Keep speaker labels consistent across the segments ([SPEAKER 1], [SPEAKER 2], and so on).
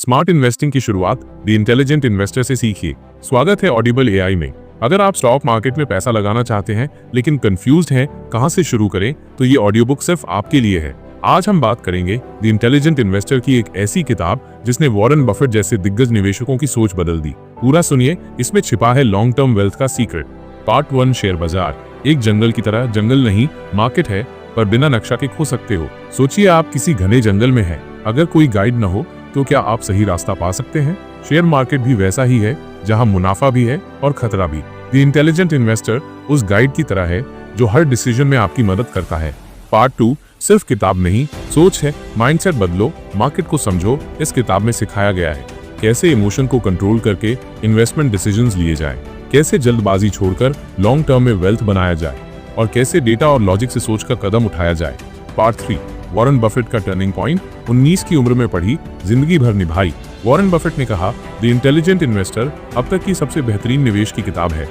[SPEAKER 1] Smart investing की शुरुआत the intelligent investor से सीखिए। स्वागत है ऑडिबल एआई में। अगर आप स्टॉक मार्केट में पैसा लगाना चाहते हैं लेकिन कंफ्यूज्ड हैं कहां से शुरू करें, तो ये ऑडियो बुक सिर्फ आपके लिए है। आज हम बात करेंगे द इंटेलिजेंट इन्वेस्टर की, एक ऐसी किताब जिसने वॉरेन बफेट जैसे दिग्गज निवेशकों की सोच बदल दी। पूरा सुनिए, इसमें छिपा है लॉन्ग टर्म वेल्थ का सीक्रेट। पार्ट 1, शेयर बाजार। एक जंगल की तरह जंगल नहीं, मार्केट है, पर बिना नक्शा के खो सकते हो। सोचिए आप किसी घने जंगल में हैं। अगर कोई गाइड न हो तो क्या आप सही रास्ता पा सकते हैं? शेयर मार्केट भी वैसा ही है, जहां मुनाफा भी है और खतरा भी। द इंटेलिजेंट इन्वेस्टर उस गाइड की तरह है जो हर डिसीजन में आपकी मदद करता है। पार्ट 2 सिर्फ किताब नहीं, सोच है। माइंडसेट बदलो, मार्केट को समझो। इस किताब में सिखाया गया है कैसे इमोशन को कंट्रोल करके इन्वेस्टमेंट डिसीजंस लिए जाए, कैसे जल्दबाजी छोड़कर लॉन्ग टर्म में वेल्थ बनाया जाए, और कैसे डेटा और लॉजिक से सोचकर कदम उठाया जाए। पार्ट 3, वॉरेन बफेट का टर्निंग पॉइंट। 19 की उम्र में पढ़ी, जिंदगी भर निभाई। वॉरेन बफेट ने कहा, द इंटेलिजेंट इन्वेस्टर अब तक की सबसे बेहतरीन निवेश की किताब है।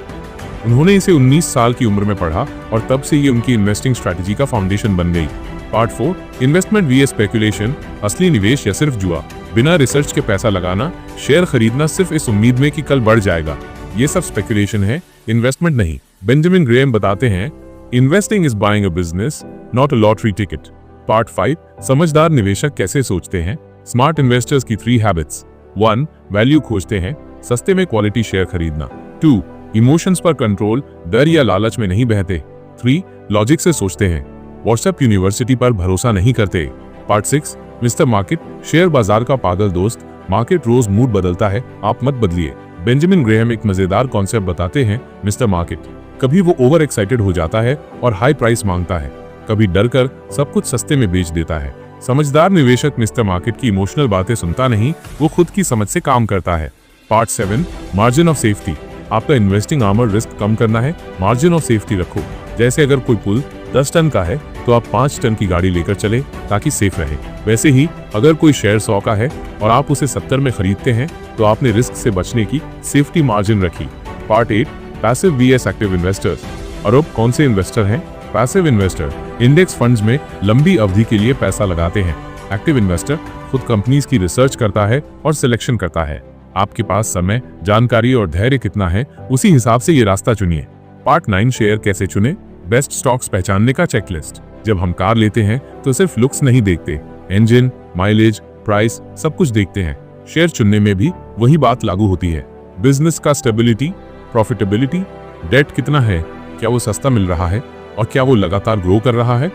[SPEAKER 1] उन्होंने इसे 19 साल की उम्र में पढ़ा और तब से ये उनकी इन्वेस्टिंग स्ट्रैटेजी का फाउंडेशन बन गई। Part 4, investment vs speculation. असली निवेश या सिर्फ जुआ। बिना रिसर्च के पैसा लगाना, शेयर खरीदना सिर्फ इस उम्मीद में कि कल बढ़ जाएगा। ये सब स्पेकुलेशन है, इन्वेस्टमेंट नहीं। बेंजामिन ग्रेहम बताते हैं, investing is buying a business, not a lottery ticket. Part 5, समझदार निवेशक कैसे सोचते हैं। स्मार्ट इन्वेस्टर्स की 3 हैबिट्स। 1, वैल्यू खोजते हैं, सस्ते में क्वालिटी शेयर खरीदना। 2, इमोशंस पर कंट्रोल, डर या लालच में नहीं बहते। 3, लॉजिक से सोचते हैं, व्हाट्सएप यूनिवर्सिटी पर भरोसा नहीं करते। पार्ट 6, मिस्टर मार्केट, शेयर बाजार का पागल दोस्त। मार्केट रोज मूड बदलता है, आप मत बदलिए। बेंजामिन ग्रेहम एक मजेदार कॉन्सेप्ट बताते हैं, मिस्टर मार्केट। कभी वो ओवर एक्साइटेड हो जाता है और हाई प्राइस मांगता है, कभी डर कर सब कुछ सस्ते में बेच देता है। समझदार निवेशक मिस्टर मार्केट की इमोशनल बातें सुनता नहीं, वो खुद की समझ से काम करता है। Part 7, margin of safety. आपका इन्वेस्टिंग आर्मर रिस्क कम करना है, मार्जिन ऑफ सेफ्टी रखो। जैसे अगर कोई पुल 10 टन का है तो आप 5 टन की गाड़ी लेकर चले ताकि सेफ रहे। वैसे ही अगर कोई शेयर 100 का है और आप उसे 70 में खरीदते हैं तो आपने रिस्क से बचने की सेफ्टी मार्जिन रखी। Part 8, passive vs active investors. और अब कौन से इन्वेस्टर हैं? पैसिव इन्वेस्टर इंडेक्स फंड्स में लंबी अवधि के लिए पैसा लगाते हैं। एक्टिव इन्वेस्टर खुद कंपनीज की रिसर्च करता है और सिलेक्शन करता है। आपके पास समय, जानकारी और धैर्य कितना है, उसी हिसाब से ये रास्ता चुनिए। पार्ट 9, शेयर कैसे चुने। बेस्ट स्टॉक्स पहचानने का चेकलिस्ट। जब हम कार लेते हैं तो सिर्फ लुक्स नहीं देखते, इंजन, माइलेज, प्राइस, सब कुछ देखते हैं। शेयर चुनने में भी वही बात लागू होती है। बिजनेस का स्टेबिलिटी, प्रॉफिटेबिलिटी, डेट कितना है, क्या वो सस्ता मिल रहा है और क्या वो लगातार ग्रो कर रहा है।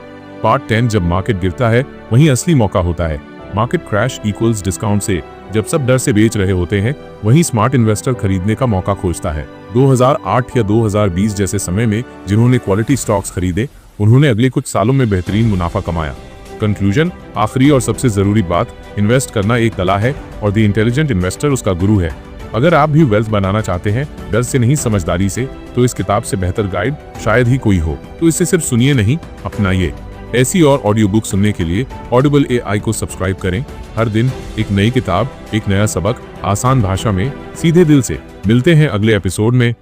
[SPEAKER 1] पार्ट 10, जब मार्केट गिरता है वहीं असली मौका होता है। मार्केट क्रैश इक्वल्स डिस्काउंट से। जब सब डर से बेच रहे होते हैं वहीं स्मार्ट इन्वेस्टर खरीदने का मौका खोजता है। 2008 या 2020 जैसे समय में जिन्होंने क्वालिटी स्टॉक्स खरीदे, उन्होंने अगले कुछ सालों में बेहतरीन मुनाफा कमाया। कंक्लूजन, आखिरी और सबसे जरूरी बात, इन्वेस्ट करना एक कला है और द इंटेलिजेंट इन्वेस्टर उसका गुरु है। अगर आप भी वेल्थ बनाना चाहते हैं, डर से नहीं समझदारी से, तो इस किताब से बेहतर गाइड शायद ही कोई हो। तो इसे सिर्फ सुनिए नहीं, अपनाइए। ऐसी और ऑडियो बुक सुनने के लिए ऑडिबल एआई को सब्सक्राइब करें। हर दिन एक नई किताब, एक नया सबक, आसान भाषा में, सीधे दिल से। मिलते हैं अगले एपिसोड में।